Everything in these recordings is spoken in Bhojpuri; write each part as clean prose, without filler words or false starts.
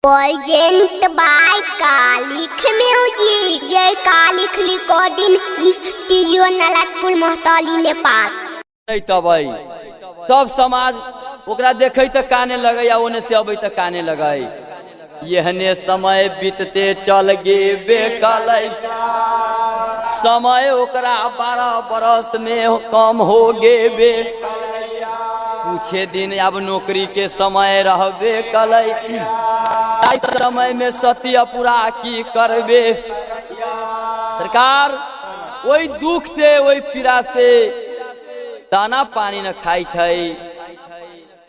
Present by Kalik Music, Jai Kalik Recording Studio, Nalatpur, Mohtali, Nepal। तबई तब समाज ओकरा देखे तो काने लगे या ओने से अबे तो काने लगे। यहने समय बीतते चल गे बेकलै, समय ओकरा 12 बरस में कम हो गे बे। पूछे दिन अब नौकरी के समय रहबे कलै, समय में सत्य पूरा की करबे। सरकार वही दुख से वही पीड़ा से दाना पानी न खाई छै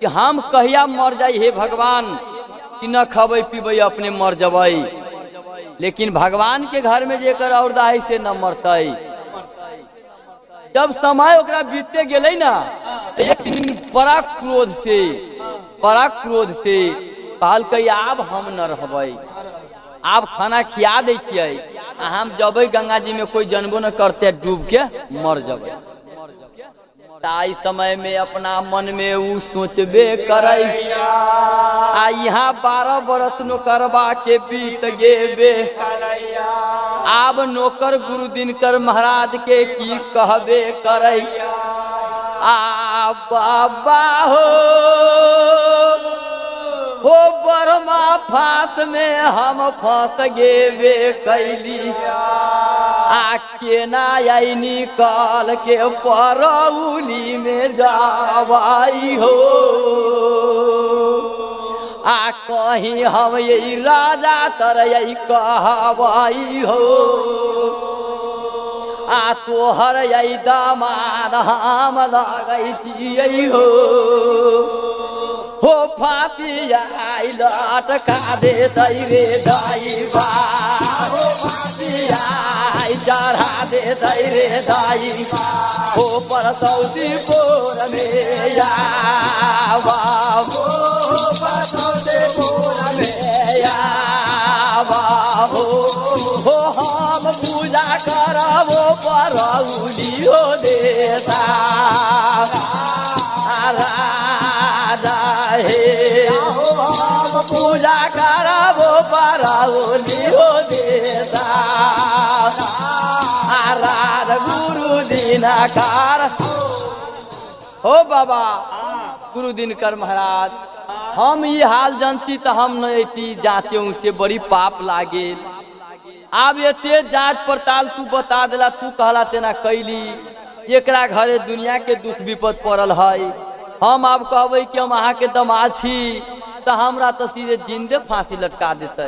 कि हम कहिया मर जाई हे भगवान, कि न खबै पीबै अपने मर जबै। लेकिन भगवान के घर में जेकर और दाही से न मरतै। जब समय ओकरा बीतते गेलै ना, एक दिन बड़ा क्रोध से कहलकै आब हम न रहबै, आब खाना खिया दै छियै, हम जबै गंगा जी में कोई जानबो न करते, डूब के मर जबै। ताई समय में अपना मन में उ सोचबे करे, आ यहाँ 12 बरस नौकरबा के बीत गेबे। आब नौकर गुरु दिनकर महाराज के की कहबे करे। आ बाबा हो बरमा फांस में हम फंस गेबे कैली। आ केना आई निकाल के परौली में जावाई हो। आ कहीं हम यही राजा तर यही कहवाई हो। आ तोहर यही दामाद हम लगै छियै हो फाती आई लटका दे रे दाईबा, हो फाती आई चढ़ा दे रे दाईबा, हो परसौती पोर में आवा, हो परसौती पोर में आवा, हो हम पूजा करबो परौली हो देता राजा हे। हम पूजा करबो परौली हो देता राज गुरु दिनकर हो बाबा गुरु दिनकर महाराज। हम ये हाल जानती तो हम न अती जाँचे ऊँचे, बड़ी पाप लागे। अब ये तेज जांच पड़ताल तू बता दिला, तू कहला तेना कैली। एकरा घरे दुनिया के दुख विपद पड़ल है। हम अब कहबै कि हम अहाँ के दमाद छी तो हमरा तो सीधे जिंदे फांसी लटका देते।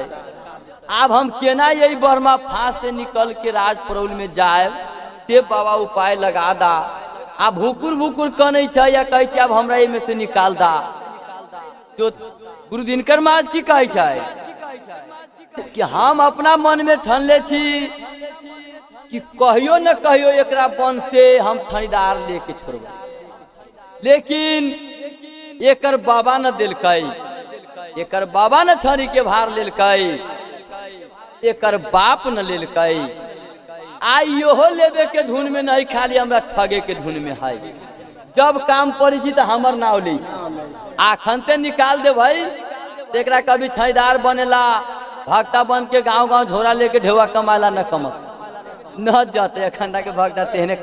अब हम केना यही बर्मा फांस से निकल के राज परौल में जाए, ते बाबा उपाय लगा दा। अब भूकुर कनै छै या कहै छै अब हमरा में से निकाल दा। जो गुरु दिनकर महाराज की कहै छै कि हम अपना मन में ठान ले छी कि कहियो न कहियो एकरा वन से हम खरीदार लेके छोड़बै। लेकिन एकर बाबा न दिलकै, एकर बाबा न छड़ी के भार लेलकै, एकर बाप न लेलकै। आ इहो लेबे के धुन में नहीं, खाली हमरा ठगे के धुन में है। जब काम पड़ी छी तो हमर नाव ली, आखनते निकाल दे भाई। एकरा कभी छईदार बनेला, भक्ता बन के गांव झोरा लेके ढेवा कमाला न कमत न जाते। अखंडा के भक्ता तेहने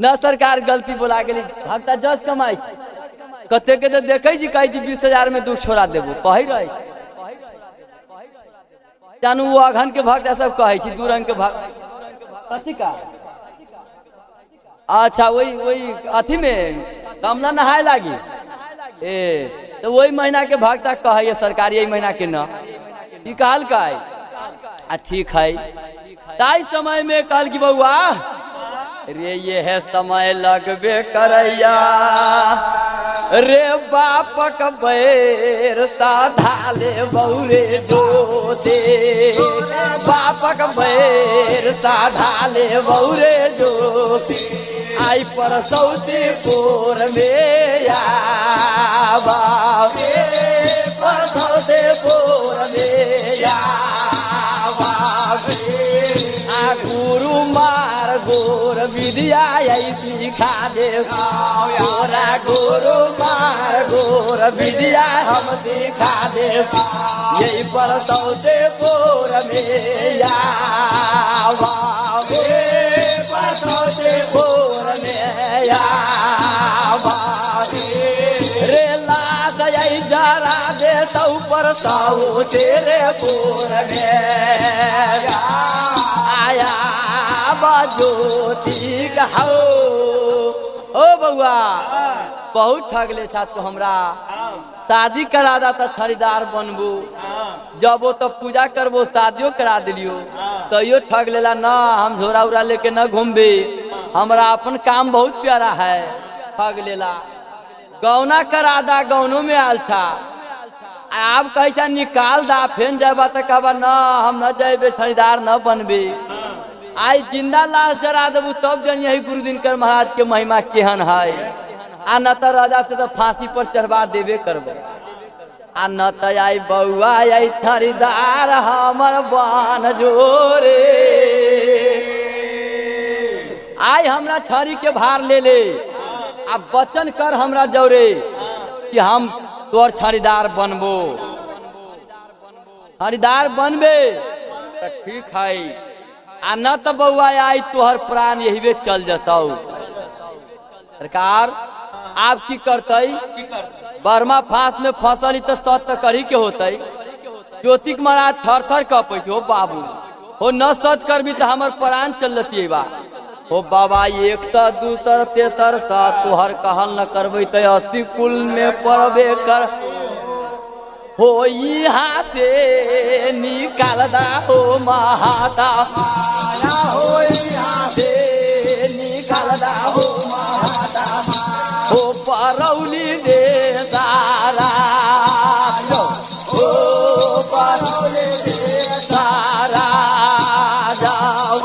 न सरकार गलती बोला गेली। भक्ता जस कमाई कते के देखे जी कही 20,000 में 2 छोड़ा देबो कही रही। जानू वो अघन के भक्ता सब कहे 2 रंग के भक्त कथी का। अच्छा वही अथी में कमला नहाए लागी तो वही महीना के भक्ता कहे सरकार यही महीना के न ई कहल का। ठीक है। ताई समय में कहल कि बउआ रे ये है समय लगबे करैया, रे बापक बैर साधाले बौरे जोते, बापक बैर साधाले बौरे जोते। आई परसौती पोर में आवा, परसौती पोर में आवा। गुरु मार गोर विद्या सिखा दे, गुरु मार गोर तोर विद्या हम दिखा दे यही पर सौदे पोर में आवा पर सौदे पोर में आवा रे लाद यही जरा दे तो पर सौ तेरे पोर में आया ज्योति हो ओ बउआ बहुत ठगले साथ तो हमरा शादी करा दा तो खरीदार बनबू जब वो तो पूजा करबो शादियों करा दिलियो तो यो ठग लेला ना हम झोरा उरा लेके न घूमबे हमरा अपन काम बहुत प्यारा है ठग लेला गौना करा दा गौनों में आलछा आप कह निकाल दा फेन जाबा तो कहबा ना हम न जाबे खरीदार न बनबे आई जिंदा लाश जरा देबू तब जन यही गुरु दिनकर महाराज के महिमा केहन है आ न तो राजा से तो फांसी पर चढ़वा देवे करबो आ न तो आई बउआ आई खरीदार हमर बन जोरे आई हमरा छड़ी के भार ले ले आ वचन कर हमरा जोरे कि हम तोर खरीदार बनबो खरीदार बनबे तो ठीक है आ न तो बउआ आई तोहर प्राण यही चल जताऊ सरकार आप की करते बर्मा फांस में फंसल तो सत तो करी के होते ज्योतिक महाराज थर थर कपे हो बाबू हो न सत करबी तो हमार प्राण चल जती बा हो बाबा एक सा दूसर तेसर सा तोहर कहल न करबे तो 80 कुल में पड़बे कर हो यहाँ से निकाल दा हो महादा हो यहाँ से निकाल दा हो महादा हो परौली दे सारा हो परौली दे सारा जाओ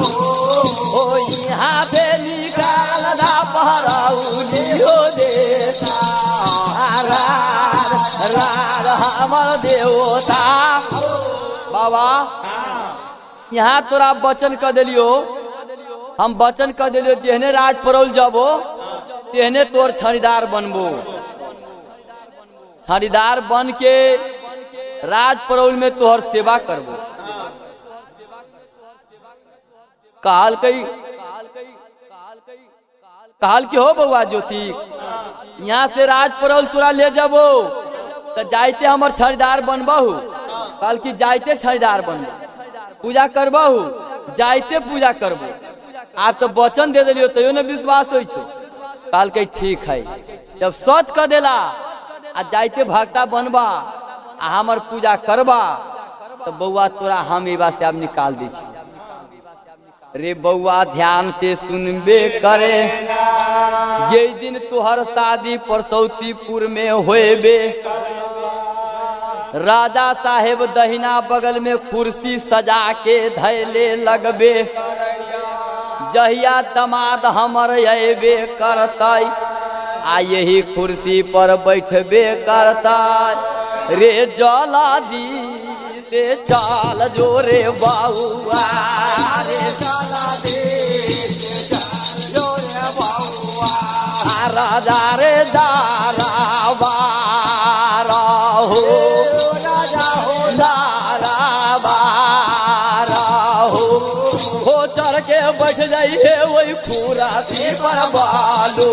हो यहाँ से निकाल दा परौली हो दे सारा हमर देवता बाबा यहाँ तोरा वचन कर दिलियो हम वचन कर दिलियो जेहने राज परौल जबो तेहने तोर खरीदार बनबो खरीदार बन के राज परौल में तोहर सेवा करबो काल के हो बउआ ज्योति यहाँ से राज परौल तोरा ले जबो तो जाइते हमर खरीदार बनबहू कल की जाइते खरीदार बनबो पूजा करबहू जाइते पूजा करबो आप तो वचन दे दिलियो तो न विश्वास हो कल के ठीक है जब सच कर देला आ जाइते भक्ता बनबा आ हमर पूजा करबा तो बउआ तोरा हम एबा से अब निकाल दी रे बउआ ध्यान से सुनबे करे ये दिन तोहर शादी परसौतीपुर में होएबे राजा साहेब दहिना बगल में कुर्सी सजा के धैले लगबे जहिया दमाद हमर अबे करतै आ यही कुर्सी पर बैठबे करतै रे जला दी से चाल जोरे बाउआ रे जला दी से चाल जोरे बाउआ राजा रे दारा बारा हो चढ़ के बैठ जाइए वही खुरासी पर बालू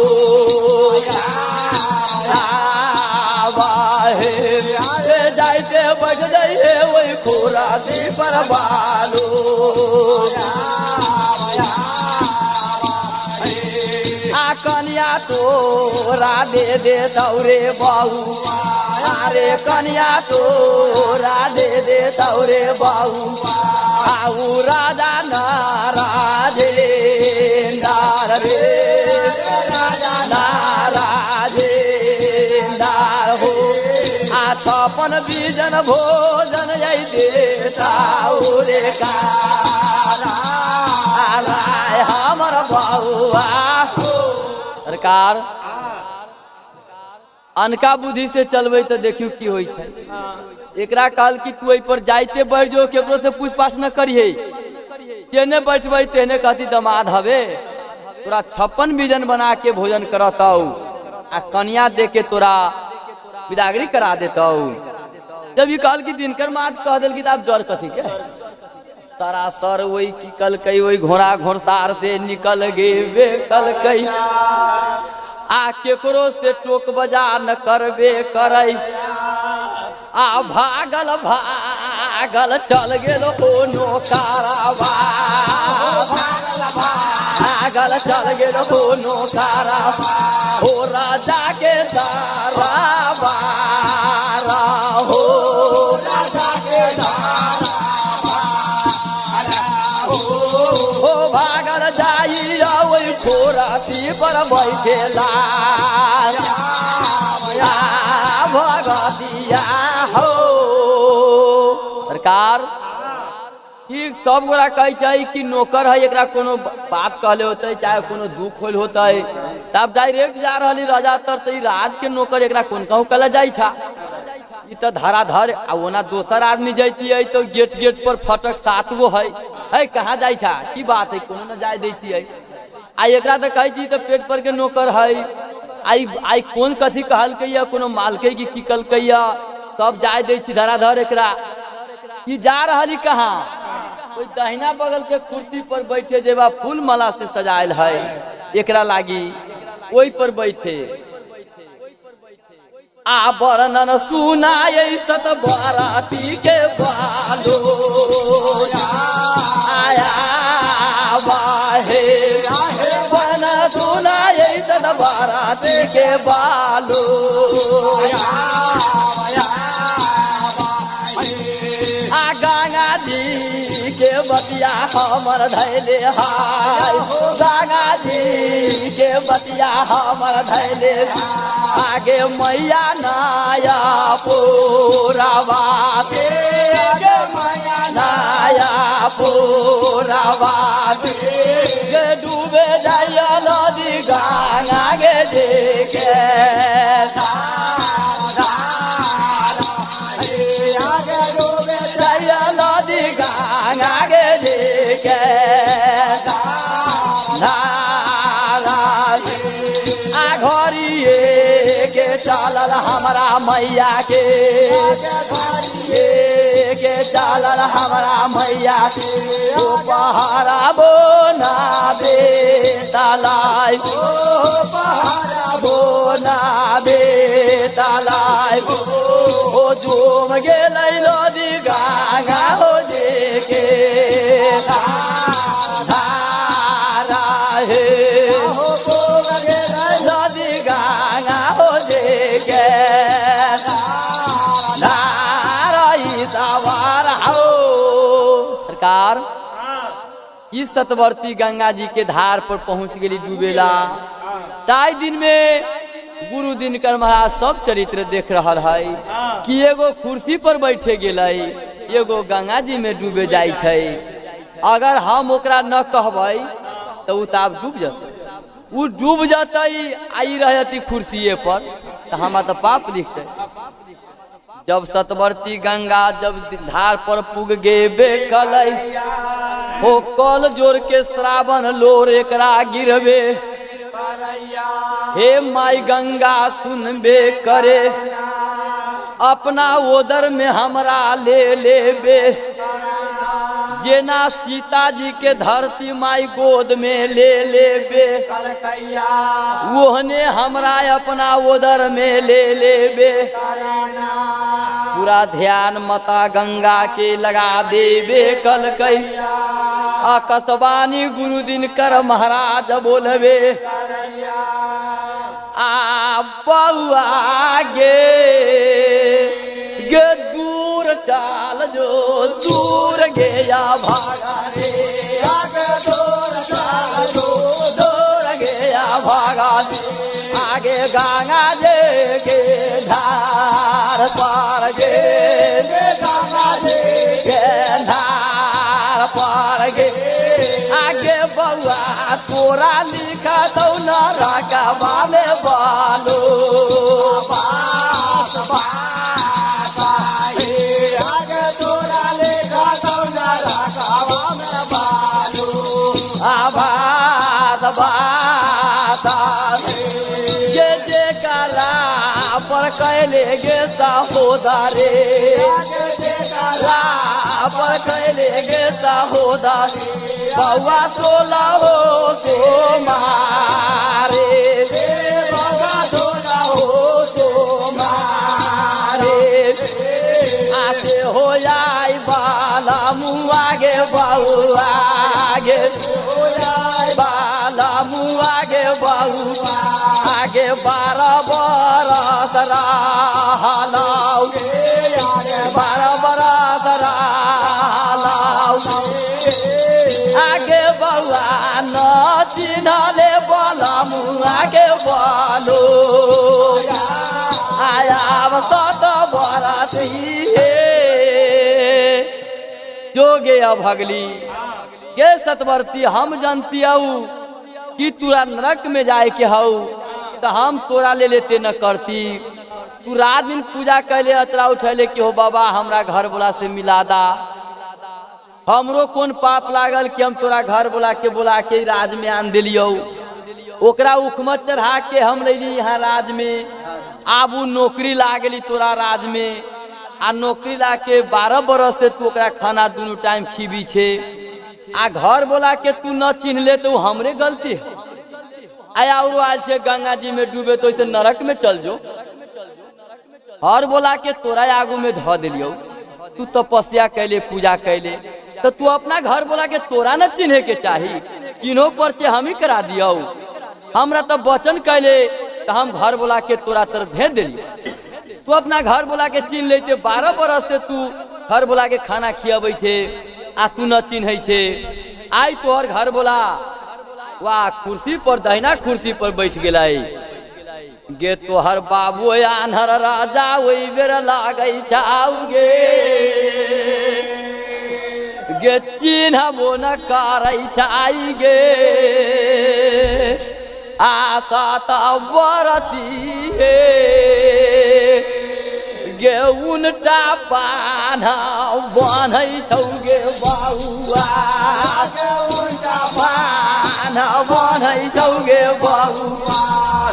जाइते बैठ जाइए वही खुरासी पर बालू आ कन्या तोरा दे दौरे बाऊ अरे कन्या तोरा दे दौरे बाऊ आऊ राजा नाराजे नार रे राजा नाराजे नार हो आ छपन बीजन भोजन यही देता रे राय हमर बउआ सरकार अनका बुद्धि से चलबे तो देखियो की होई छै एकरा कहल कि तू पर जाइते बैठ जो केकरो से पूछपाछ न करिए तेने बैठबे तेने कहती दमाद हवे तोरा 56 बीजन बना के भोजन करतौ आ कन्या दे के तोरा बिदागरी करा देता हूँ। जब ये कहल कि दिनकर माज कह दिल कि आप जर कथी के सरासर वही की कल कई वही घोड़ा घोड़सार से निकल गे बे कल कई आ केकरो से टोक बजा न करबे करई आ भागल भागल चल गेल कोनो कारवा भागल चल गेल कोनो कारवा हो राजा के दरबार हो राजा के हो भागल जाई वही खोराती पर बैठेला भगतिया हो सरकार ठीक सब गोरा कहे कि नौकर है एकरा कोनो बात कहले होते चाहे कोनो दुख होल होते तब डायरेक्ट जा रही राजा तर तो राज के नौकर एकरा कौन कहूँ कल जाई छा ई तो धराधर आ ओना दोसर आदमी जैती है तो गेट गेट पर फटक 7 गो है कहाँ जाई छा की बात है कोनो न जाय देती है आ एकरा तो कहे तो पेट पर के नौकर है आई कौन कथी कहल कैया कोनो मालके की किकल कैया तब जाय दे धराधर एकरा ई जा रही कहाँ कोई दहिना बगल के कुर्सी पर बैठे जेबा फूल माला से सजायल है एकरा लागी ओई पर बैठे आ वर्णन सुनाए सत बाराती के बालो आया बाहे वर्णन सुनाए सत बाराती के बालो आ गंगा जी के बतिया हमर धैले हाय गंगा जी के बतिया हमर धैले आगे मैया नाया पूरावा मैया नाया पूरावा डूबे जाइया नदी गंगा गे देखे नदी गंगा गे देखे आ घरिए के चलल हमारा मैया के चलल हमारा मैया के पहाड़ा बोना दे तलाई पहाड़ा बोना दे तलाई ओ झूम गेल नदी गंगा हो देखे धारा हे नदी गंगा हो देखे सवार हो सरकार इस सतवर्ती गंगा जी के धार पर पहुंच गई डूबेला ताई दिन में गुरु दिनकर महाराज सब चरित्र देख रहा है कि एगो कुर्सी पर बैठे गेलै एगो गंगा जी में डूबे जाय छै अगर हम ओकरा न कहबै तो उ ताब डूब जतै उ डूब जतै आई रहती कुर्सीए पर तो हम तो पाप दिखते जब सतवर्ती गंगा जब धार पर पुग गे बेकलै हो कल जोर के श्रावण लोर एकरा गिरबे हे माई गंगा सुनबे करे अपना ओदर में हमरा ले लेबे जेना सीता जी के धरती माई गोद में ले लेबे ओहने हमरा अपना ओदर में ले लेबे पूरा ध्यान माता गंगा के लगा देबे कल कई आकाशवाणी गुरु दिनकर महाराज बोलबे आ बउआ गे गे दूर चाल जो दूर गया भागा रे आगे दूर चाल जो दूर गया भागा रे आगे गंगा जी के धार पार गे गंगा जी के धार पार गे आगे बउआ तोरा लिखा तो न रकबा में बालो बास आगे तोरा लिखा तो न रकबा में बालो आबाद बात जे करा पर कैले गे सहोदरे पर कैले गे सहोदरे बउआ 16 हो मारे बउआ 16 हो मारे आसे हो जाई बाला मुआ गे बउआ गे बाला मुआ गे बउआ आगे 12 बरस रहलाउ 12 बरस रहलाउ आगे बउआ न चिन्हले बलम आगे बोलो आयाब 7 बरस हे जोगे अभगली गे सतवर्ती हम जानती आऊ कि तोरा नरक में जाए के हऊ तो हम तोरा ले लेते न करती। तू रात दिन पूजा कैले अतरा उठैले कि हो बाबा हमरा घर बोला से मिला दा। हमरो कौन पाप लागल कि हम तोरा घर बोला के राज में आन दिलियो। ओकरा उखमत चढ़ा के हम लैली यहाँ राज में। आबू नौकरी लागली तोरा राज में आ नौकरी ला के 12 बरस से तू ओकरा खाना दोनों टाइम खीबी छे आ घर बोला के तू न चिन्हले तो हमरे गलती है। आया और आयल छे गंगा जी में डूबे तो इसे नरक में चल जो। घर बोला के तोरा आगू में धो दिलियो। तू तपस्या कैले पूजा कैले तो तू अपना घर बोला के तोरा न चिन्हे के चाही। चिन्हो पर से हम ही करा दियो। हमरा तो वचन कैले तो हम घर बोला के तोरा तरफ भेज दिलियो। तू अपना घर बोला के चिन्ह लेते 12 बरस से तू घर बोला के खाना खियाबे छे आ तू न चिन्हे छे। आई तोहर घर बोला वाह कुर्सी पर दहिना कुर्सी पर बैठ गेलाई गे तोहर बाबू आन्हर राजा वही बेर लागै छाऊ गे चिन्हबो न करै छाई गे आशा त बरती गे उनटा बान्हा बान्है छौ गे बउआ उनटा बान्हा बान्है छौ गे बउआ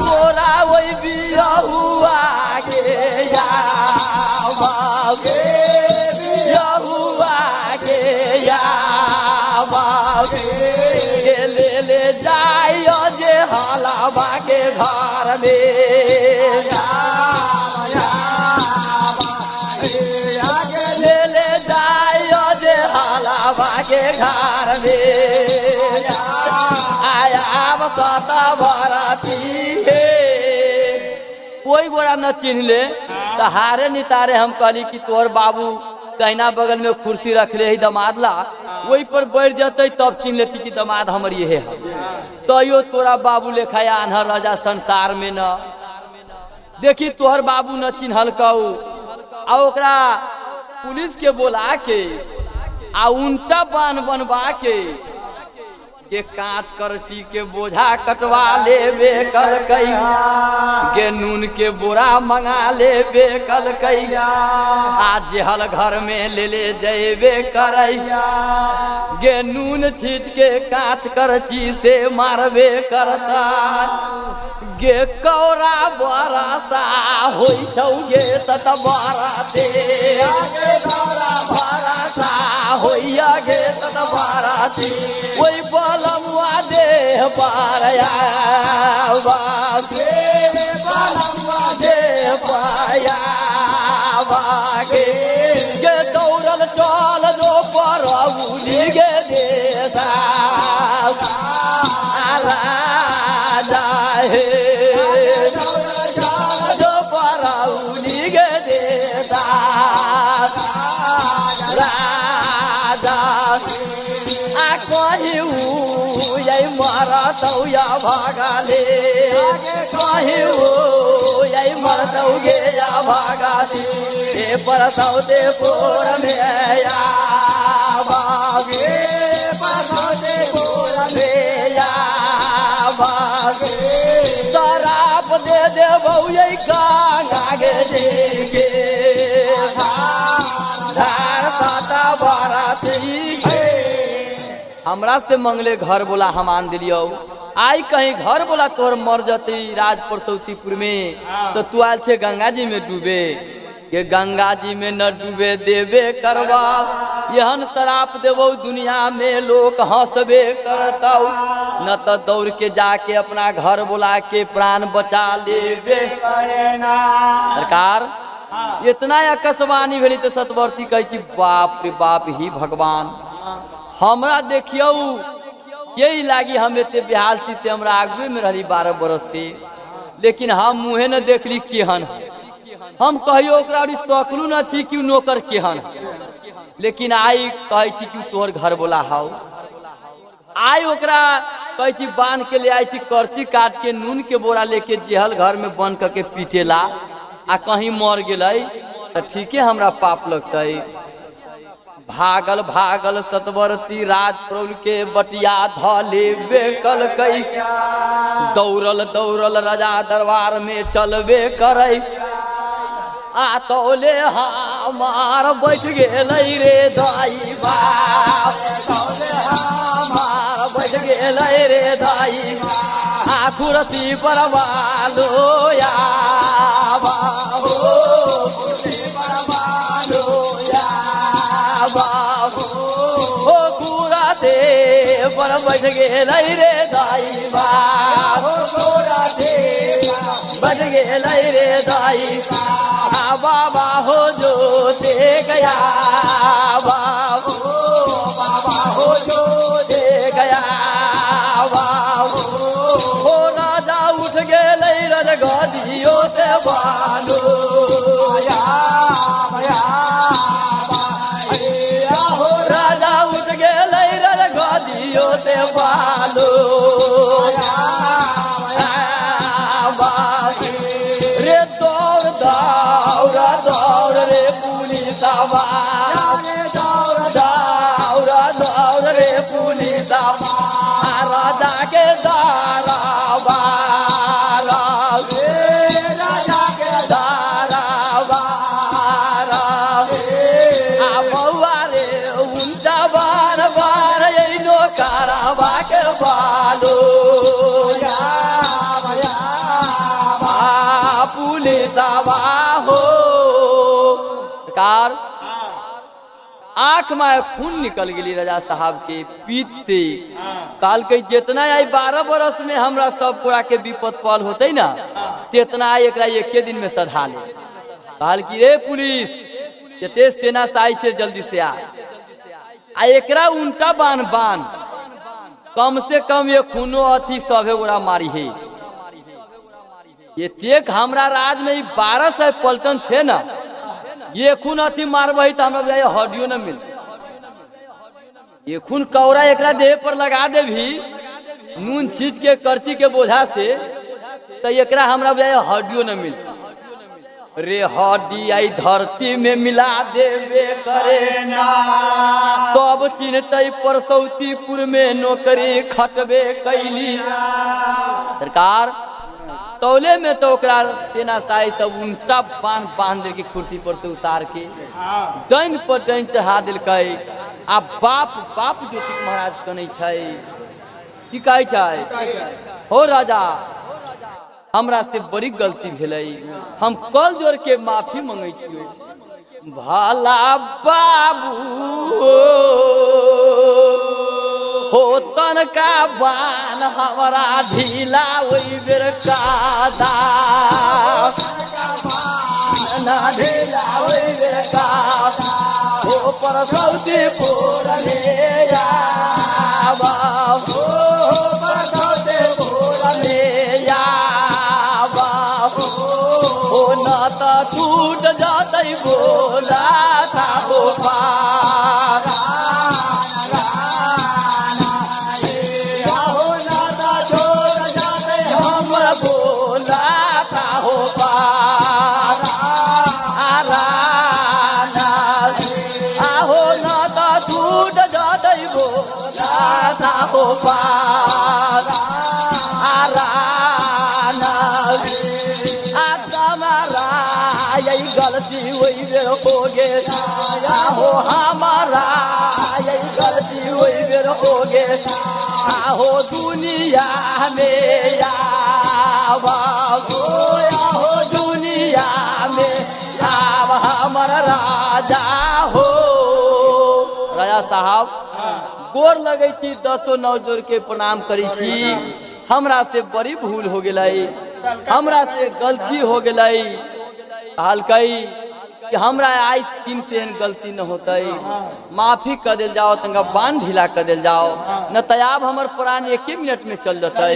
तोरा ओइ बिरहुआ गे याबा गे बिरहुआ गे याबा गे ले जाइयो जे हलावा के घर में ले जाइयो जे हलावा के घर में आया बता बराती कोई गोरा न चिन्ह ले तो हारे नितारे हम कहली कि तोहर बाबू कहना बगल में कुर्सी रख ले दमाद ला वही पर बैठ जाते तब चिन्ह लेती कि दमाद हमर ये है। तो यो तोरा बाबू लेखा आन्हर राजा संसार में न देखी तोहर बाबू न चिन्हल कहू आ ओकरा पुलिस के बोला के आ उनटा बान बनवा के कांच करची के बोझा कटवा ले बेकल कई गे नून के बोरा मंगा ले बेकल कई आज जेहल घर में ले जेबे करैया गे नून छीट के कांच करची से मारबे करता गे कौरा बरसा होई छौ गे तत बरते कौरा बरसा होइया गे तत बरते ओई बलमुआ दे पारया बागे बलमुआ दे पाया बागे गे दौड़ल चल जो परौली गे देसा राजा हे जो परौली गे देसा राजा आ कहिऊ यही मरतौ या भागाले कहिऊ यही मरतौ गे या भागाले ए परतौ दे पोर में या भागे परतौ दे पोर में या भागे शराब दे देबौ यही गंगा गे देखे धार साता बाराती हमरा से मंगले घर बोला हम आन दिलियो आई कहीं घर बोला तोहर मर जती राज परसौतीपुर में तो तू आल छे गंगा जी में डूबे के गंगा जी में न डूबे देवे करवा यहन शराप देवो दुनिया में लोग हंसबे करता न तो दौड़ के जाके अपना घर बुला के प्राण बचा लेबे सरकार इतना आकाशवाणी भेली तो सतवर्ती कहे बाप रे बाप ही भगवान हमरा देखियो यही लागी हम एते बेहाल थी से हमरा आगुए में रही 12 बरस से लेकिन हम मुँहे न देखली केहन हम कहियो ओकरा तकलू न छी कि नौकर केहन लेकिन आई कहे छी कि तोहर घर बोला हाउ आई ओकरा कहे छी बांध के ले आई छी करची काट के नून के बोरा लेके जेहल घर में बंद करके पीटेला आ कहीं मर गए तो ठीके हमरा पाप लगते भागल भागल सतवर्ती राज प्रौल के बटिया धले बेकल कई दौड़ल दौड़ल राजा दरबार में चलबे करे आ तौले हमार बैठ गेलै रे दाई बाप तौले हमार बैठ गेलै रे दाई आ कुर्सी पर बालो या बाबू कुर्सी पर बालो या बाबू ओ कुर्सी पर बैठ गेलै रे दाई बाप कुर्सी बैठ गेलै रे दाई बाबा हो जो दे गया बाबू बाबा हो जो दे गया बाबू हो राजा उठ गेलै रजगदियो से बालो हो राजा उठ गेलै रजगदियो से बालो रे दौड़ दौड़ दौड़ रे पुलिसवा दौड़ दौड़ रे पुलिसवा राजा के दारावा राजा के दारावा आ बउआ रे उल्टा बार बार नो करावा के बालो पुलिसवा हो सरकार आंख में खून निकल गई राजा साहब के पीठ से काल के जितना आई 12 बरस में हमरा सब पूरा के विपद पल होते ना तेतना एकरा एके दिन में सधा ले कहल की रे पुलिस जते सेना से आई से जल्दी से आ एकरा उनका बान बान कम से कम ये खूनो अथी सभे गोरा मारी है ये तेक हमरा राज में 1200 पलटन छे ना ये खून अथी मारबही तो हमरा हड्डियों न मिल ये खून कौरा एकरा देह पर लगा दे भी नून छीट के करची के बोझा से तो एकरा हमरा हड्डियों न मिल रे हड्डी आई धरती में मिला देवे करे तब चिन्हते परसौतीपुर में नौकरी खटबे कैली सरकार तौले में तो सेना साई सब उल्टा बांध दे के कुर्सी पर से उतार के दैन पर दैन चढ़ा दिल आ बाप बाप ज्योतिष महाराज कने की कहे हो राजा हमरा से बड़ी गलती भेलै हम कल जोड़ के माफी मांगे छियो भला बाबू हो तनका बान हमारा ढीला वही बेर कादा ना ढीला वही बेर कादा हो परसौतीपुर में या बाबू परसौतीपुर में या बाबू हो न तो टूट जाते बोला था हो पार बोला था हो पार आहो ना तो टूट जाते बोला था हो पार यही गलती वही बेर हो गे आहो हमारा यही गलती वही बेर हो गे आहो दुनिया हमर राजा हो। राजा साहब गोर लगे छी, 10 नौ जोड़ के प्रणाम करी छी। हमरा से बड़ी भूल हो गई, हमरा से गलती हो गई। कहलकई कि हमरा आज दिन से गलती न होते, माफी कर दिल जाओ, तंगा बांध ढीला कर दिल जाओ, न तयाब हमर प्राण 1 मिनट में चल जाते।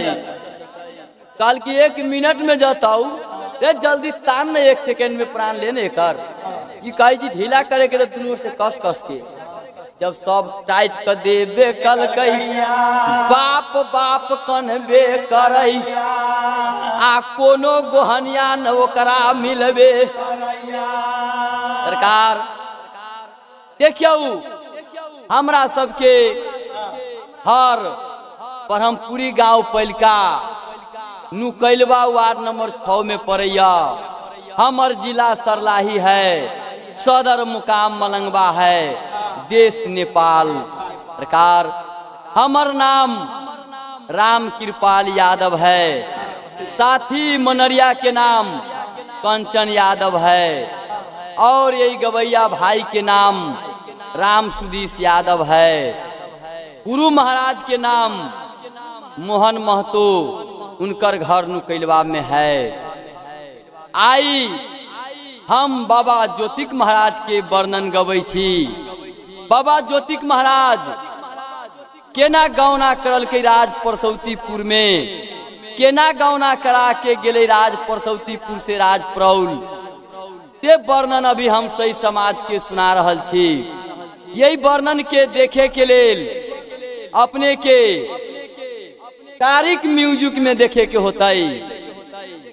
कल की 1 मिनट में जाताऊ, जल्दी तान न 1 सेकेंड में प्राण लेने कर। ये कही जी ढीला करे के तो दुनू से कस कस के जब सब टाइट कर देबे कल कही, बाप बाप कन्हबे करई, आ कोनो गोहनिया न ओकरा मिलबे। सरकार देखियो हमरा सबके हर पर हम पूरी गांव पैलका नुकैलवा वार्ड नंबर 6 में पड़ैया। हमर जिला सरलाही है, सदर मुकाम मलंगवा है, देश नेपाल। सरकार हमर नाम राम कृपाल यादव है, साथी मनरिया के नाम कंचन यादव है, और यही गवैया भाई के नाम राम सुदीश यादव है। गुरु महाराज के नाम मोहन महतो, उनकर घर नुकैलवा में है। आई हम बाबा ज्योतिक महाराज के वर्णन गबै छी। बाबा ज्योतिक महाराज केना गौना करल के राज परसौतीपुर में, केना गौना करा के गेले राज परसौतीपुर से राज परौल, ते वर्णन अभी हम सही समाज के सुना रहल छी। यही वर्णन के देखे के लेल अपने के कारिक म्यूजिक में देखे के होता।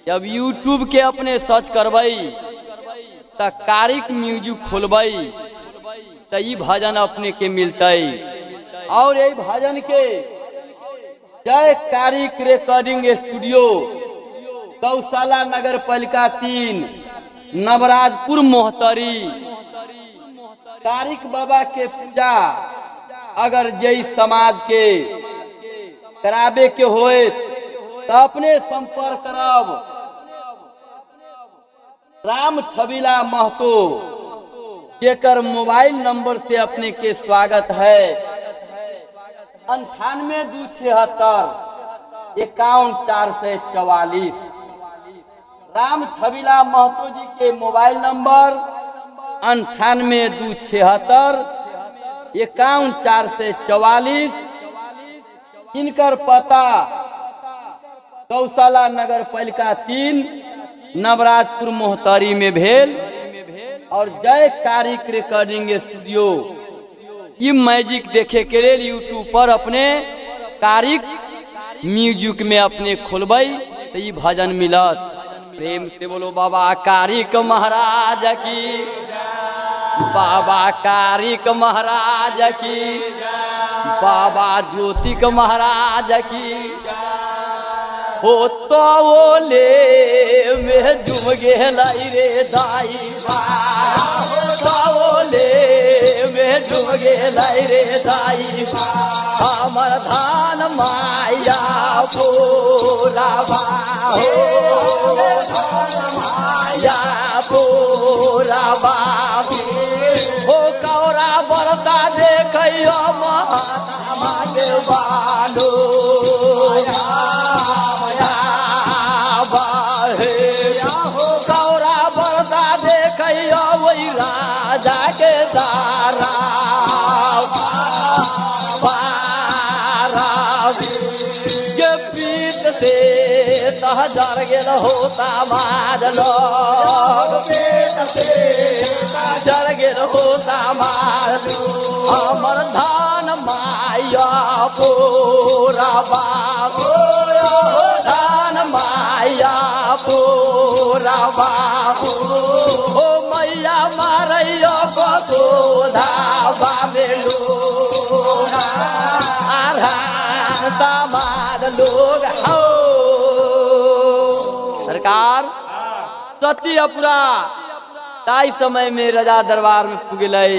जब यूट्यूब के अपने सर्च करबई त कारिक म्यूजिक खोलबई त ई भजन अपने के मिलतई। और यही भजन के जय कारिक रिकॉर्डिंग स्टूडियो, गौशाला नगर पालिका 3, नवराजपुर मोहतरी। कारिक बाबा के पूजा अगर जय समाज के कराबे के होए तो अपने संपर्क करब राम छबीला महतो, जेकर मोबाइल नंबर से अपने के स्वागत है 9826 51444। राम छबीला महतो जी के मोबाइल नंबर 9826 51444। इनकर पता गौशाला नगर पालिका 3, नवराजपुर मोहतरी में भेल। और जय कारिक रिकॉर्डिंग स्टूडियो, ये मैजिक देखे के लिए यूट्यूब पर अपने कारिक म्यूजिक में अपने खोलबई तो ये भजन मिलत। प्रेम से बोलो बाबा कारिक महाराज की, बाबा कारिक महाराज की, बाबा ज्योतिक महाराज की। हो तो ओले में झुम गेलाई रे दाई, ओले में झुम गेलाई रे दाई। हमर धान माया पूरा बाहो, माया पूरा बाबू। हो कौरा बरता देखियो मागे बालो, कौरा बरता देखियो वही राजा के दारा के पीत से तहजर गेल होता माज लोग, पेट से तहजर गेल होता माज। हमर धान माया पूरा बाबू, धान माया पूरा बाबू। ओ मैया मारैयो को धाबा बेलू दामाद लोग हो। सरकार सती अपरा ताई समय में राजा दरबार में पुगलै।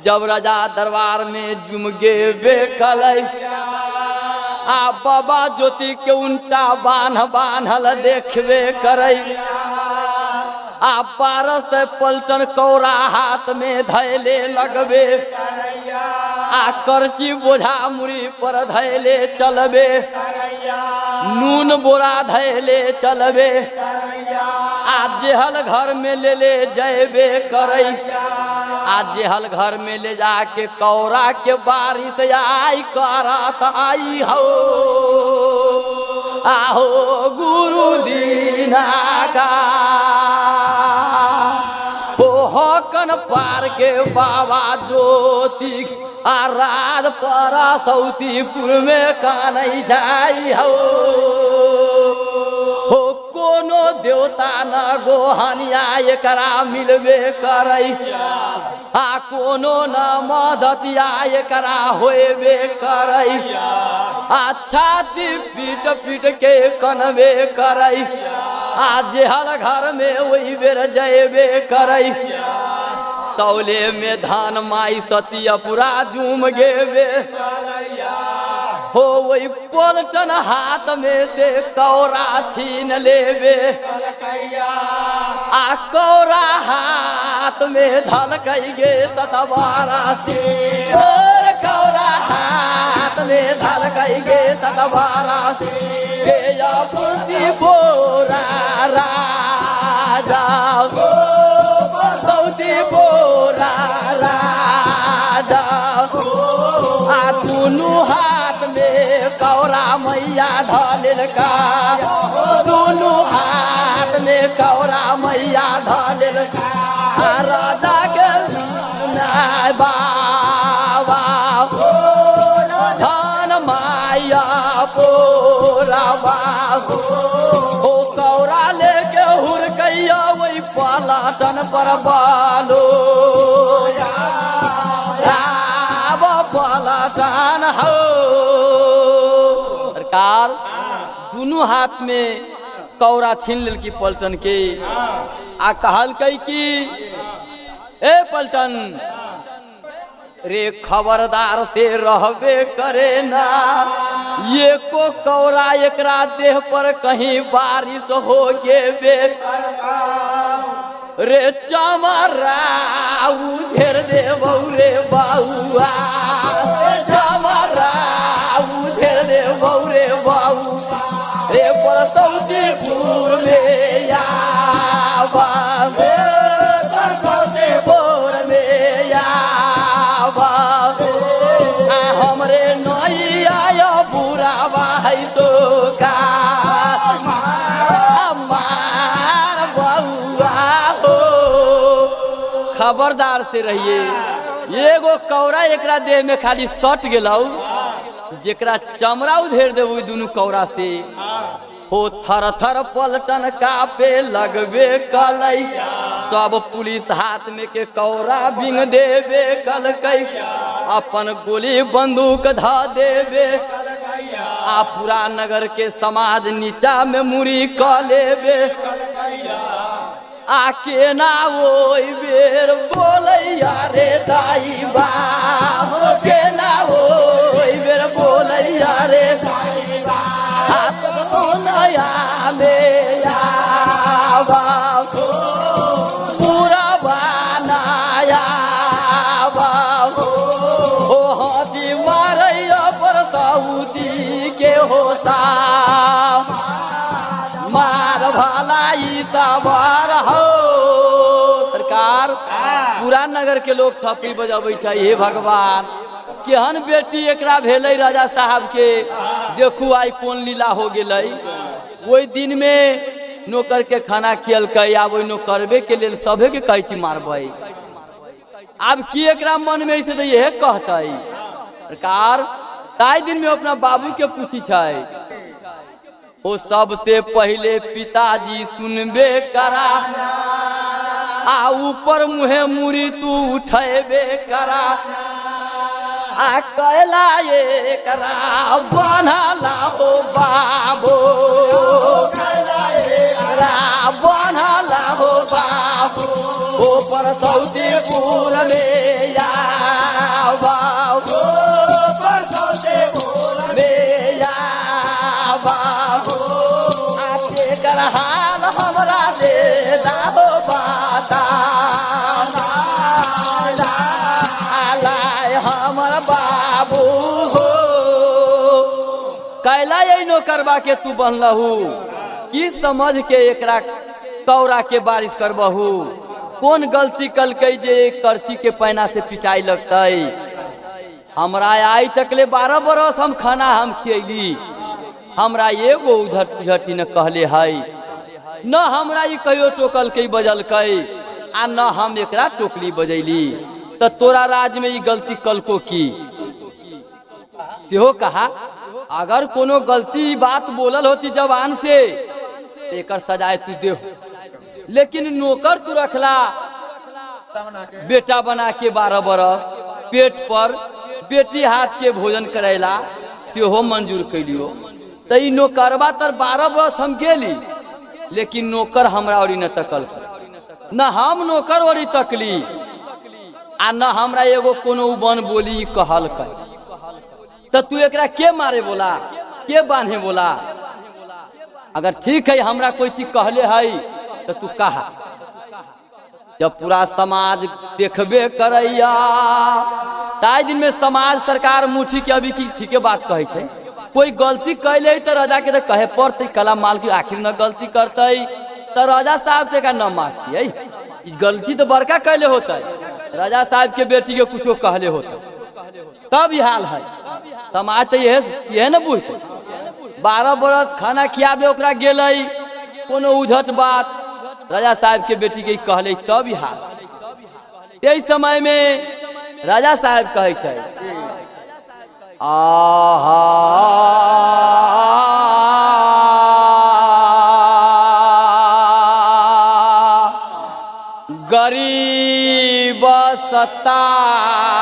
जब राजा दरबार में जुमगे बेखल आ बाबा ज्योति के उल्टा बान्हल देखबे करे। आ पारस पलटन कौरा हाथ में धैले लगबे आ करची बोझा मुड़ी पर धैले चलबे नून बोरा धैले चलबे आ जेहल घर में ले जैबे करई आ जेहल घर में ले जाके कौरा के बारिश आई करत आई हो आहो गुरु दीना का हो हकन पार के बाबा ज्योति आ राज परा सौतीपुर में कानई जाई हो कोनो देवता न गोहनिया एकरा मिलबे करई आ कोनो न मदतिया एकरा होबे करई आ छाती पीट पीट के कनबे करई आ जेहल घर में वही बेर जयबे करई तौले में धान माई सतियपुरा झूम गेबे हो वही पलटन हाथ में से कौरा छीन लेबे आ कौरा हाथ में धलकई गे ततवारा से कौरा हाथ में धलकई गे ततवारा से के पुरती बोरा राजा सौदी बोरा राजा आ दुनू हाथ में कौरा मैया धलिल का दुनू हाथ में कौरा मैया धलिल का राजा के बाबा धन माया पोरा बाबू ओ कौरा लेके हुरकैया वही पलाटन पर बालो पलाटन हो सरकार दोनों हाथ में कौरा छीन लेल की पलटन के आ कहल कई की ए पलटन रे खबरदार से रहबे करे ना ये को कौरा एकरा देह पर कहीं बारिश हो गेबे रे चमरा उधेर देबौ रे बाउआ चमरा उधेर देबौ रे बाउ रे परसौतीपुर में आवा परसौतीपुर में आवा हमरे नैया बुरावा है तो का मार बउआ हो खबरदार से रहिए एगो कौरा एकरा देह में खाली सट गेलौ जेकरा चमड़ा उधेर देबू दुनू कौरा से हो थर थर पलटन कापे लगबे कलई सब पुलिस हाथ में के कौरा बिंग देबे कलकई अपन गोली बंदूक धा देबे आ पूरा नगर के समाज नीचा में मुड़ी क लेबे आके ना ओइ बेर बोलैया रे दाई बा के ना ओइ बेर बोलैया रे दाई बा हाथ बोलैया में आवा पूरा बनाया बा ओ हाथी मारैया पर साउदी के होता मार भलाई सवार हो सरकार पूरा नगर के लोग थपड़ी बजाबै छै हे भगवान केहन बेटी एकरा भेलै राजा साहब के देखू आई कोन लीला हो गेलै ओहि दिन में नौकर के खाना खियलकै आब ओहि नौकरबे के लेल सभे के कहै छी मारबै आब की एकरा मन में ऐसे यह कहतै सरकार ताई दिन में अपना बाबू के पूछी छै ओ सबसे पहले पिताजी सुनबे करा आ ऊपर मुहे मुरी तू उठेबे करा आ कहला ये करा बनला हो बाबू बनला हो बाबू ऊपर सौतीपुर में आवा हाल हमरा दे दाहो हमर बाबू हो कैला यही नौकरबा के तू बनलहू की समझ के एकरा कौरा के बारिश करबहू कौन गलती कलकै जे करची के पैना से पिटाई लगतै हमरा आई तकले 12 बरस हम खाना हम खियली हमरा एगो उधर उझटी न कहले है न हमरा ई कहियो टोकलकै बजलकै आ न हम एकरा टोकली बजैली त तोरा राज में ई गलती कलको की सेहो कहा अगर कोनो गलती बात बोलल होती जवान से एकर सजाए तू दे लेकिन नौकर तू रखला बेटा बना के 12 बरस पेट पर बेटी हाथ के भोजन करैला सेहो मंजूर कैलियो त ई नौकरबा तर 12 बरस हम गेली लेकिन नौकर हमरा ओरी न तकल न हम नौकर ओरी तकली आ न हमरा एगो कोनो बन बोली कहल कर त तू एकरा के मारे बोला के बांधे बोला अगर ठीक है हमरा कोई चीज कहले है तो तू कहा जब पूरा समाज देखबे करैया ताई दिन में समाज सरकार मुठी के अभी की ठीके बात कहे छे कोई गलती कैले तो राजा के तो कहे पड़ते कला माल की आखिर न गलती करते तो राजा साहब से का न मारती है गलती तो बड़का कैले होता राजा साहब के बेटी के कुछो कहले होता तब ये हाल है समाज तो यह न बुझते 12 बरस खाना खियाबे ओकरा गेलै कोनो उझट बात राजा साहब के बेटी के कहले तब ये हाल यही समय में राजा साहब कहे छै आहा गरीब सताए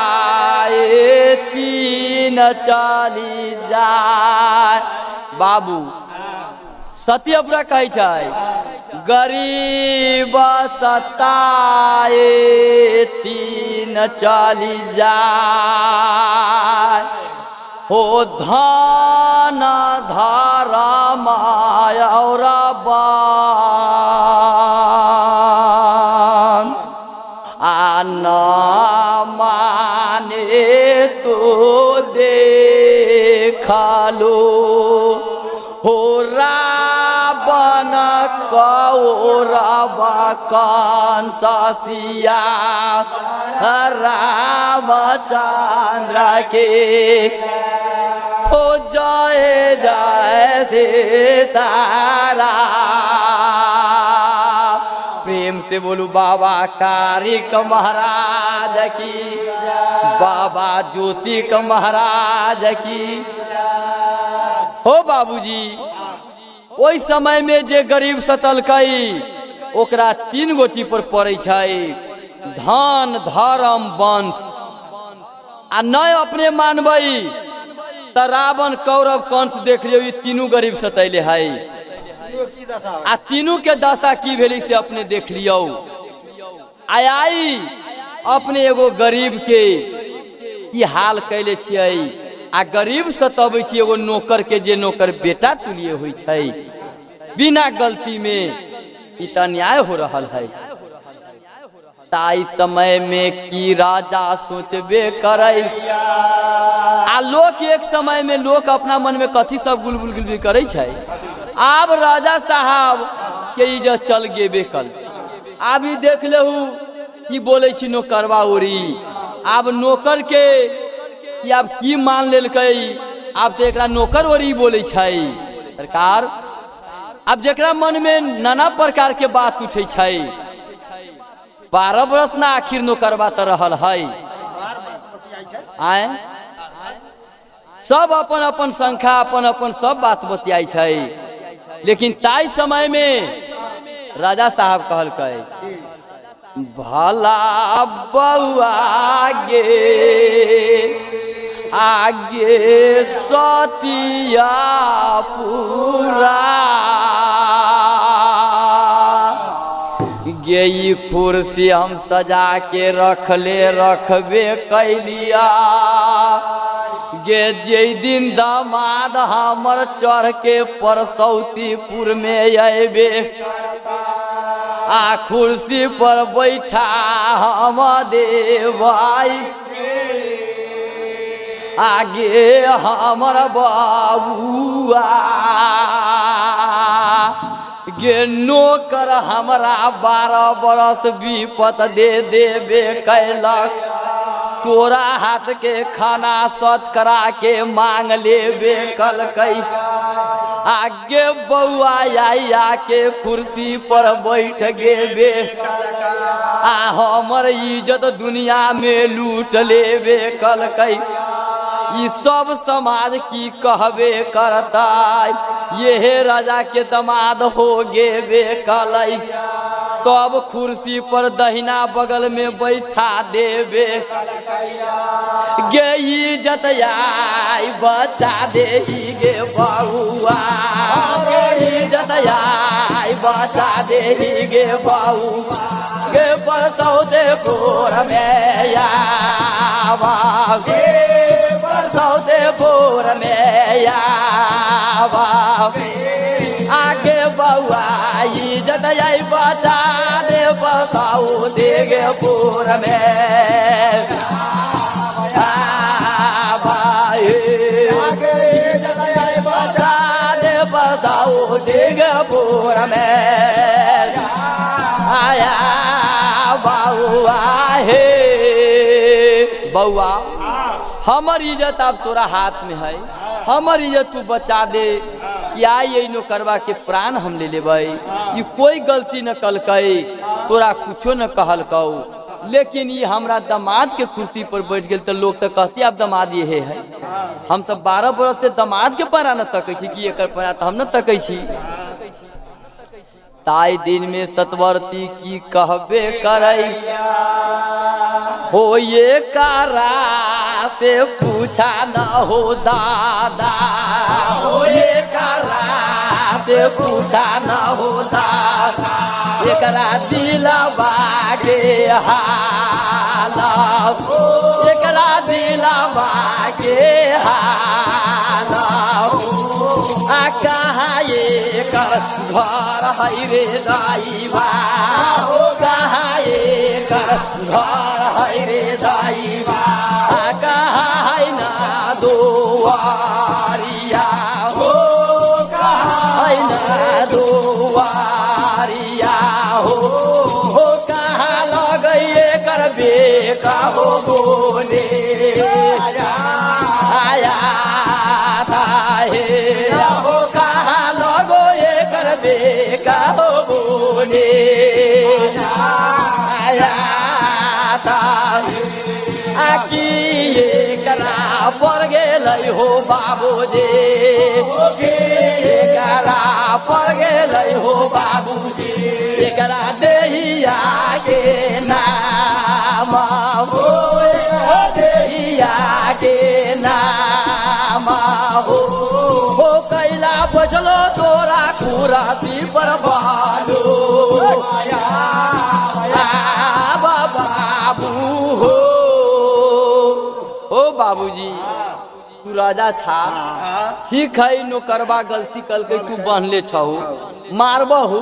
तीन चली जाए बाबू सत्यपुरा कहे छै गरीब सताए तीन चली जाए हो धन धर्म और न माने तो देखलो हो रावण कौरव कंस सिया रामचंद्र के हो जय जय सीतारा प्रेम से बोलू बाबा कारिक महाराज की बाबा जोशी का महाराज की हो बाबूजी ओई समय में जे गरीब सतलकै ओकरा 3 गो चीज पर पड़ै छै धन धर्म वंश आ न अपने मानबै त रावण कौरव कंस देख लियो ई तीनों गरीब सतैले है आ तीनों के दशा की भेली से अपने देख लियो आई अपने एगो गरीब के ई हाल कैले छियै आ गरीब सताबै छी एगो नौकर के जे नौकर बेटा तुलिए होइ छै बिना गलती में ई त अन्याय हो रहल है ताई समय में की राजा सोचबे करे आ लोग एक समय में लोग अपना मन में कथी सब गुलगुल गुलगुल करे छै आब राजा साहब के इज्जत चल गेबे कल आब ई देख लेहू की बोले छी नौकरवा ओरी आब नौकर के आब की मान लेलकै आब तो एकरा नौकर ओरी बोले छै सरकार अब जेकरा मन में नाना प्रकार के बात उठे छै 12 बरस ना आखिर नौकरवा त रहल है आए सब अपन अपन संख्या अपन अपन सब बात बतियाई छै लेकिन ताई समय में राजा साहब कहलकै भला बउआ आगे सतिया पूरा ये कुर्सी हम सजा के रखबे कैलिया गे जे दिन दामाद हमर चढ़ के परसौतीपुर में अबे आ कुर्सी पर बैठा हम देवाई आगे हमर बाबुआ गे नौकर हमरा 12 बरस विपत दे देबे कैलक तोरा हाथ के खाना सत करा के मांग लेबे कलकै आगे बउआ आया के कुर्सी पर बैठ गेबे आ हमर इज्जत दुनिया में लूट लेबे कलकै ई सब समाज की कहबे करता ये राजा के दामाद हो गेबे कलै तब कुर्सी पर दहिना बगल में बैठा देबे गे इज्जत आई बचा दे गे बउआ इज्जत आई बचा दे गे बउआ गे परसौ दे भोर में आवा सौदे भोर में आवा आगे बउआ इज्जत आई बचा दे बसाऊ दे गे भोर में आवा बचा दे बसाऊ दे गे भोर में आया बउआ हे बउआ हमर इज्जत अब तोरा हाथ में है हमर इज्जत तू बचा दे क्या ये नौकरवा के प्राण हम ले लेबै ये कोई गलती न कलकै तोरा कुछो न कहलकौ लेकिन ये हमरा दामाद के कुर्सी पर बैठ गेल तो लोग तो कहते अब दामाद ये है हम तो 12 बरस से दामाद के परा न तकै छी कि एकर परा तो हम न तकै छी ताई दिन में सतवर्ती की कहबे करे हो ये कारा से पूछा न हो दादा हो ये कारा से पूछा न हो दादा एकरा दिलवा के हालत एकरा दिलवा के हालत आ कहाँ ये कर घर है रे दाईबा कहाँ ये कर घर है रे दाईबा कहाँ है ना दुआरिया हो कहाँ है ना दुआरिया हो कहाँ लगइए कर बेका हो बोले आया हो कहाँ लगो ये कर बेका हो बोले आया आकी ये करा पर गेलै हो बाबूजी करा पर गेलै हो बाबूजी एकरा देहिया के नाम हो देहिया के नाम हो कैला बजलो तोरा कुराती पर बालो बाबू हो बाबूजी तू राजा छा ठीक है नौकरवा गलती कल के तू बहले छहु मारबहु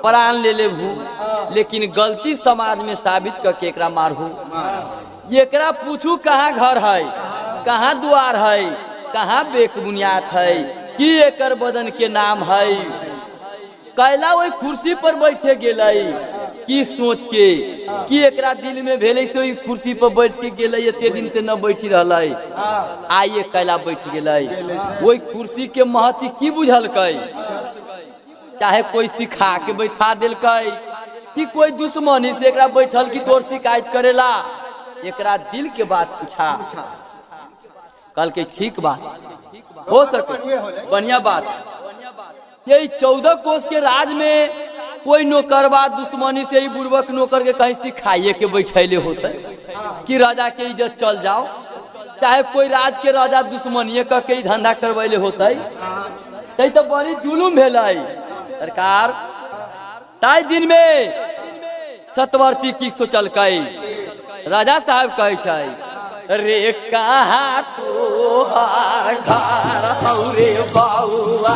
प्राण ले लेबू लेकिन गलती समाज में साबित करके एकरा मारहू एकरा पूछू कहाँ घर है कहाँ द्वार है कहाँ बेक बुनियाद है कि एकर बदन के नाम है कैला वही कुर्सी पर बैठे गेलै की सोच के कि एकरा दिल में भेले तो ई कुर्सी पर बैठ के गेलै एते दिन से न बैठी रहलै आइए कैला बैठ गेलै वही कुर्सी के महत्व की बुझलकै चाहे कोई सिखा के बैठा देलकै कि कोई दुश्मनी से एकरा बैठल की तोर शिकायत करेला एकरा दिल के बात पूछा कल के ठीक बात हो सके बढ़िया बात यही 14 कोस के राज में कोई नौकरवा दुश्मनी से ही बुर्बक नौकर के कहीं सिखाइए के बैठैले होते कि राजा के इज्जत चल जाओ चाहे कोई राज के राजा दुश्मनी के ही धंधा करवैले होते तै तो बड़ी जुलुम भेलै सरकार ताई दिन में सतवर्ती की सोचलकै राजा साहब कहे छै रे कहाँ तोहार घर हौरे बउआ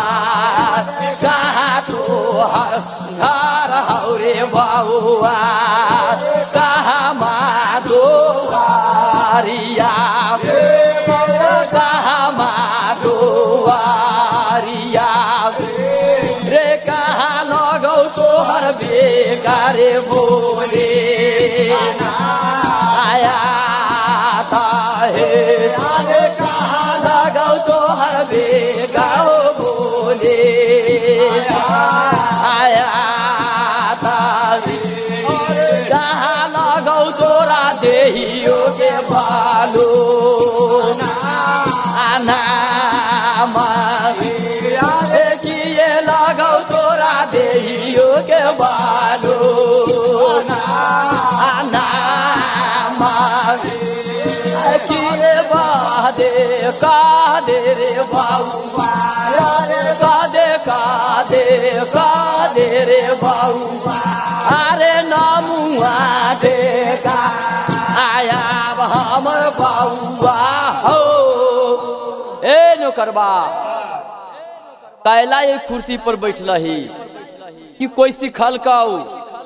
कहाँ तोहार घर हौरे बउआ कहाँ माधोवारिया कहाँ माधोवारिया रे कहाँ लगौ तोहर बेगारे बोले आया कहाँ लगौ तोहर बेगाओ बोले आया कहाँ लगौ तोरा देहियो के बालो आना किए लगौ तोरा देहियो के बालो आना किए बादे कादे रे बाबुआ कादे रे बाबुआ अरे नामुआ देखा आया हमर बाबुआ हो ए नौकरबा कैला एक कुर्सी पर बैठल ही कि कोई सिखल काऊ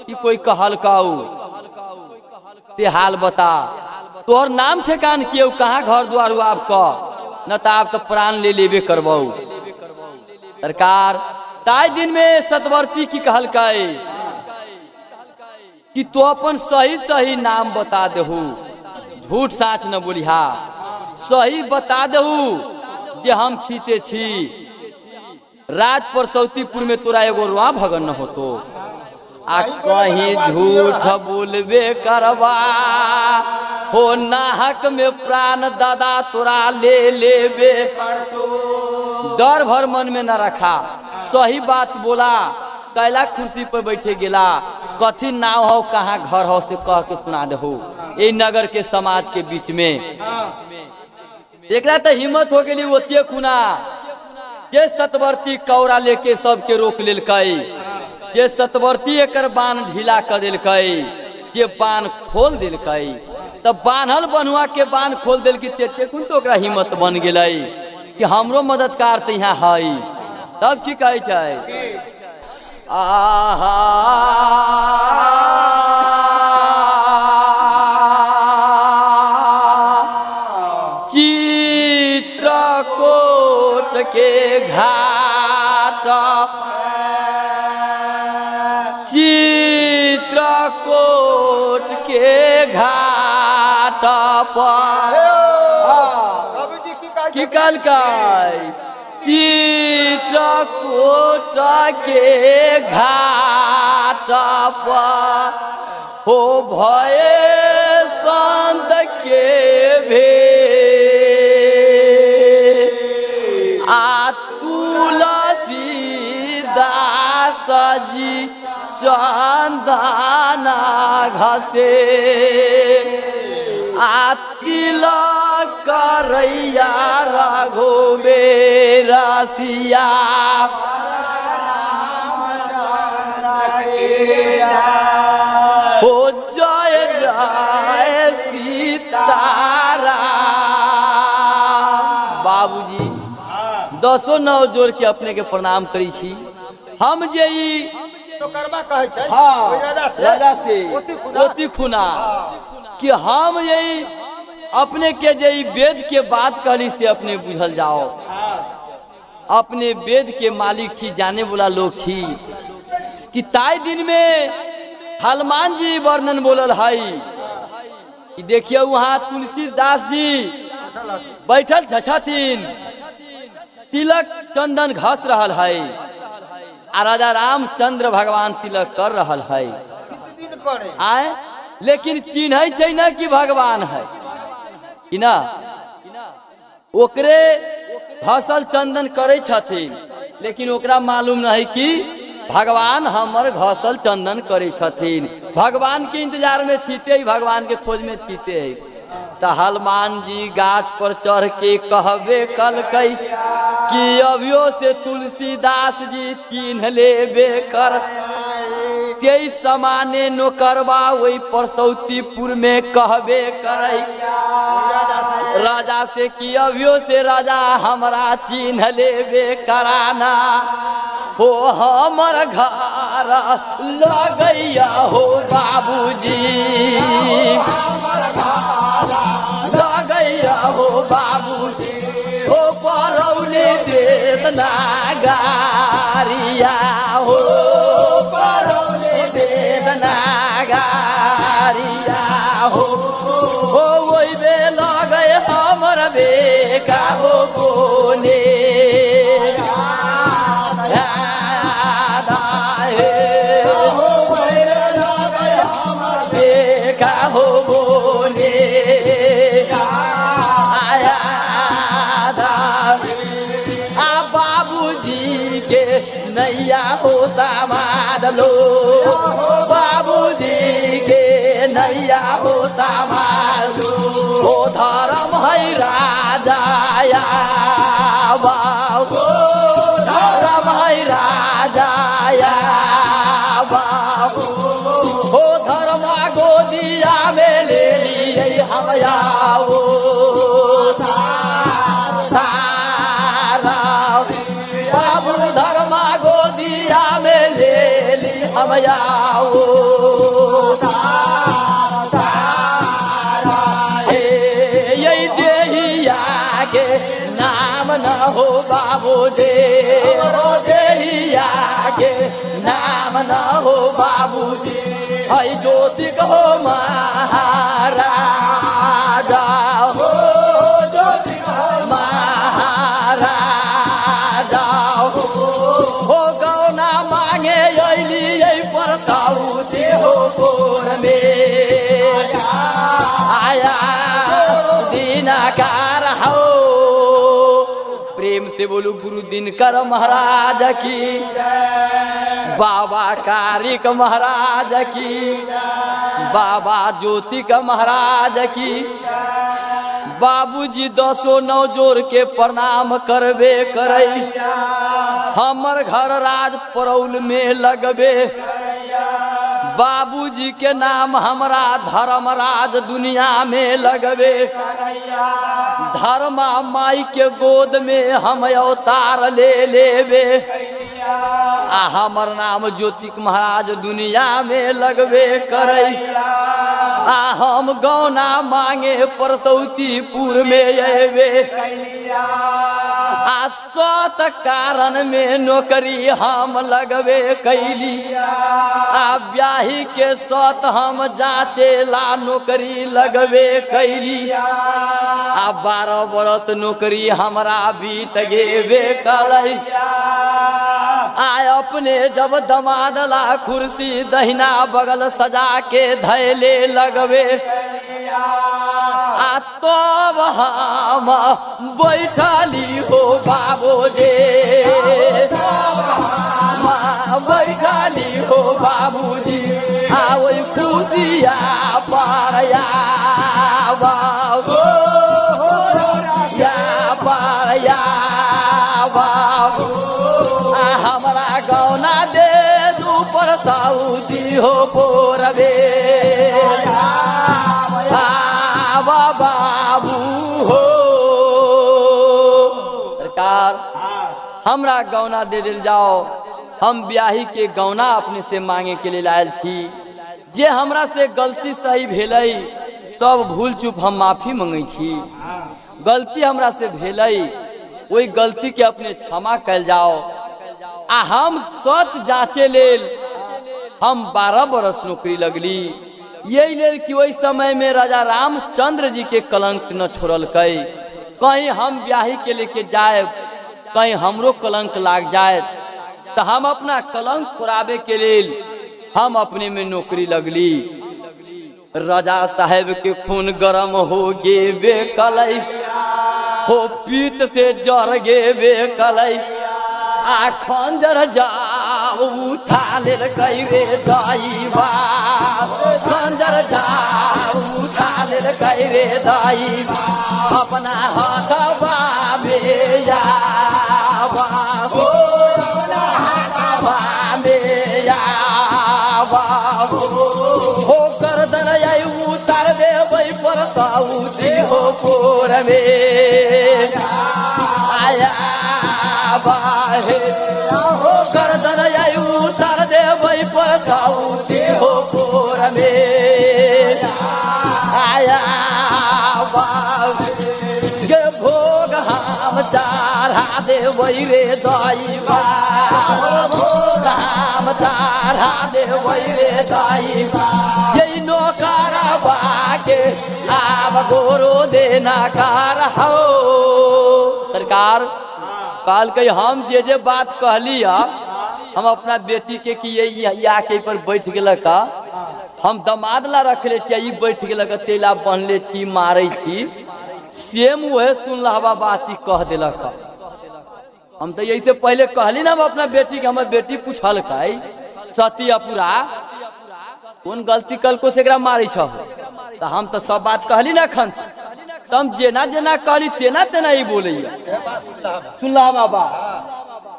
कि कोई कहल काऊ ते हाल बता तोहर नाम ठेकान कियो कहाँ घर द्वार हुआ आपका न तो आप तो प्राण ले लेबे करबो सरकार ताई दिन में सतवर्ती की कहल काए कि तो अपन सही सही नाम बता देहू झूठ साच न बोलिहा सही बता देहू जे हम छीते छी राज परसौतीपुर में तोरा एगो रुआ भगन न होतो आ कहीं झूठ बोलबे करवा हो नाहक में प्राण दादा तोरा ले लेबे डर भर मन में न रखा सही बात बोला कैला कुर्सी पर बैठे गेला कथी नाव हो कहाँ घर हो से कह के सुना दे ये नगर के समाज के बीच में एक तो हिम्मत हो गेली ओतिये खुना जे सतवर्ती कौरा लेके सबके रोक लेलकै जे सतवर्ती एकर बाण ढीला कर देलकै जे बाण खोल देलकै तब बान्हल बनुआ के बाण खोल दिल की तेते कुन तो ओकरा हिम्मत बन गेलै कि हमरो मददगार त यहाँ है तब की कहै छै आहा चित्रकूट के घाट चित्रकूट के घाट पर की कल चित्रकूट के घाट पर हो भये संत के भे आ तुलसीदास जी चंदना घसे आ तिलक करैया रघुबीर सिया हो जय जय सीताराम। बाबूजी 10 नौ जोड़ के अपने के प्रणाम करी छी हम जे तो करबा कहै छै हाँ, राजा से ओती खुना कि हम यही अपने के जे वेद के बात कहली से अपने बुझल जाओ अपने वेद के मालिक छी जाने वाला लोग छी कि ताई दिन में हनुमान जी वर्णन बोलल है कि देखिए वहाँ तुलसीदास जी बैठल छथिन तिलक चंदन घस रहल है आ राजा रामचंद्र भगवान तिलक कर रहल है आए लेकिन चिन्ह छै न कि भगवान है कि ना ओकरे घसल चंदन करे छथिन लेकिन ओकरा मालूम नहीं कि भगवान हमर घसल चंदन करे छथिन भगवान के इंतजार में छीते ही भगवान के खोज में छीते है तो हनुमान जी गाछ पर चढ़ के कहबे कलकै कि अभियो से तुलसीदास जी चिन्ह लेबे कर तेई समाने नौकरवा वही परसौतीपुर में कहबे करई राजा से कि अभियो से राजा हमरा चिन्ह लेबे कराना हो हमर घर लगैया हो बाबूजी लगैया हो बाबूजी हो परौली देत ना गारिया हो परौली देत ना गारिया हो वही बे लगे हमर बेका हो बोले हो बोले आया आ बाबूजी के नैया हो दामाद लो बाबूजी के नैया हो दामाद लो धर्म है राजाया बाबू धर्म है राजाया बाबू हो धर्म गोदिया में ले लिए हम आओ बाबू धर्म गोदिया में ले ली हम आओ यही देहिया के नाम न हो बाबू दे देहिया के नाम न हो बाबू हई ज्योति हो महाराजा हो ज्योति महाराजा हो गौना मांगे अली यही परताऊ दे हो गोर में आया दिनकार हो प्रेम से बोलू गुरु दिनकर महाराज की बाबा कारिक महाराज की बाबा ज्योतिक महाराज की बाबूजी 10 जोर के प्रणाम करबे करई हमर घर राज परौल में लगबे बाबूजी के नाम हमरा धर्मराज दुनिया में लगबे धर्मा माई के गोद में हम अवतार ले लेबे आ हमर नाम ज्योतिक महाराज दुनिया में लगबे करई आ हम गौना मांगे परसौतीपुर में अबे आ सत कारण में नौकरी हम लगबे कैली आ ब्याही के सत हम जाचे ला नौकरी लगबे कैली आ 12 बरस नौकरी हमरा बीत गेबे कलई आय अपने जब दमादला कुर्सी दहिना बगल सजा के धैले लगबे आ तब हम बैठली हो बाबू जे बैठली हो बाबूजी आ वही खुशिया पारया बाबू या पारया बाबू हमरा गौना दे ऊपर साउदी हो पोरबे बाबू हो सरकार हमरा गौना दे दिल जाओ हम ब्याही के गौना अपने से मांगे के लिए लायल छी जे हमरा से गलती सही भेलई तब भूल चूक हम माफी मांगे छी गलती हमरा से भेलई वही गलती के अपने क्षमा कल जाओ आ हम सत जांचे लेल हम 12 बरस नौकरी लगली यही लेल कि वही समय में राजा रामचंद्र जी के कलंक न छोड़ल कहीं हम ब्याही के लेके जाए कहीं हमरो कलंक लाग जाए तो हम अपना कलंक छोड़ावे के लेल हम अपने में नौकरी लगली राजा साहेब के खून गरम हो गेबे कलई हो पीत से जर गेबे कलई आ खंजर जाओ उठा ले कई रे दाईबा खंजर जाओ उठा ले कई रे दाईबा अपना हाथवा में जावा हो अपना हाथवा में जावा पर साउदी हो पोर में आया बाहे हो गर्दन उतार दे वही पर साउदी हो पोर में आया बाहे के भोग हम चारा दे वही रे दाईबा भोग हम चारा दे वही रे दाईबा यही नौकारा बाके आब गोरो देना कार हो सरकार काल कही हम जे बात कहली हम अपना बेटी के कि या के पर बैठ गेल का हम दमाद ला रखले छी ई बैठ गेल का तेला बनले छी मारे छी सेम वह सुनला बात ही कह दिलक हम तो यही से पहले कहली ना अपना बेटी के हमर बेटी पूछल कई सती अपुरा कौन गलती कल को से मारे छ तो हम तो सब बात कहली ना खन तम जेना जेना कहली तेना तेना ही बोले सुनला बाबा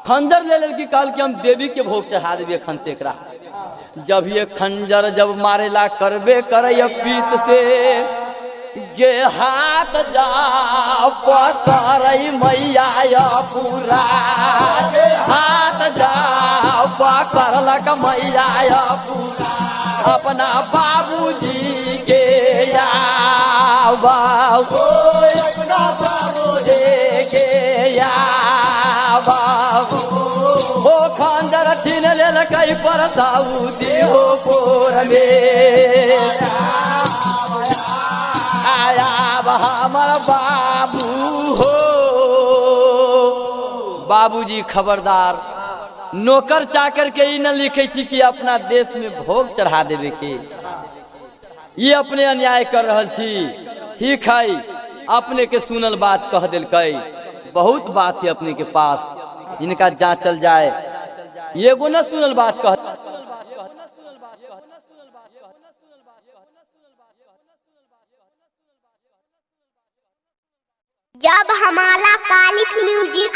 खंजर ले लेल की काल कि हम देवी के भोग चढ़ा देवे खन तेकरा जब ये खंजर जब मारेला करबे करे पीत से गे हाथ जा पकड़ई मैया पूरा हाथ जा पकड़लक मैया पूरा अपना बाबूजी के बाबू अपना बाबूजी के बाबू हो खंजर छीन लेल कई पर साउदी हो पोर में आया हमार बाबू हो बाबूजी खबरदार नौकर चाकर के ही न लिखे छी कि अपना देश में भोग चढ़ा देवे के ये अपने अन्याय कर रहल छी ठीक है अपने के सुनल बात कह दिल बहुत बात है अपने के पास इनका जांचल जाए ये गो न सुनल बात कह जब हमारा कालिक म्यूजिक